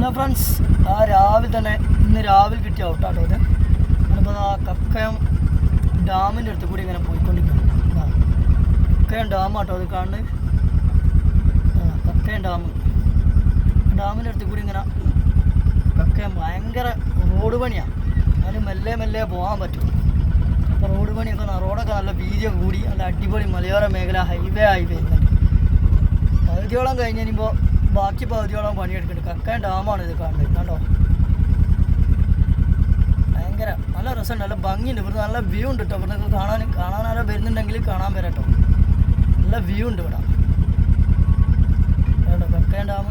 Hello friends, രാവിലെ തന്നെ ഇന്ന് രാവിലെ കിട്ടിയ ഔട്ടാട്ടോ ഇത്. നമ്മളിപ്പോൾ കക്കയം ഡാമിൻ്റെ അടുത്ത് കൂടി ഇങ്ങനെ പോയിക്കൊണ്ടിരിക്കുന്നു. കക്കയം ഡാമാട്ടോ അത് കാണുന്നത്. കക്കയം ഡാമിൻ്റെ അടുത്ത് കൂടി ഇങ്ങനെ കക്കയം ഭയങ്കര റോഡ് പണിയാണ്. അതിന് മെല്ലെ മെല്ലെ പോകാൻ പറ്റും. അപ്പോൾ റോഡ് പണിയൊക്കെ റോഡൊക്കെ നല്ല വീതിയൊക്കെ കൂടി നല്ല അടിപൊളി മലയോര മേഖല ഹൈവേ ആയി വരുന്നുണ്ട്. പകുതിയോളം കഴിഞ്ഞ് കഴിയുമ്പോൾ ബാക്കി പകുതിയോളം പണിയെടുക്കുന്നുണ്ട്. കക്കയം ഡാമാണ് ഇത് കാണുന്നത്. കണ്ടോ, ഭയങ്കര നല്ല രസമുണ്ട്, നല്ല ഭംഗിയുണ്ട്. ഇവിടുന്ന് നല്ല വ്യൂ ഉണ്ട് കേട്ടോ. ഇവിടുന്ന് കാണാനാരോ വരുന്നുണ്ടെങ്കിൽ കാണാൻ വരാം കേട്ടോ. നല്ല വ്യൂ ഉണ്ട് ഇവിടെ. കേട്ടോ കക്കയം ഡാം.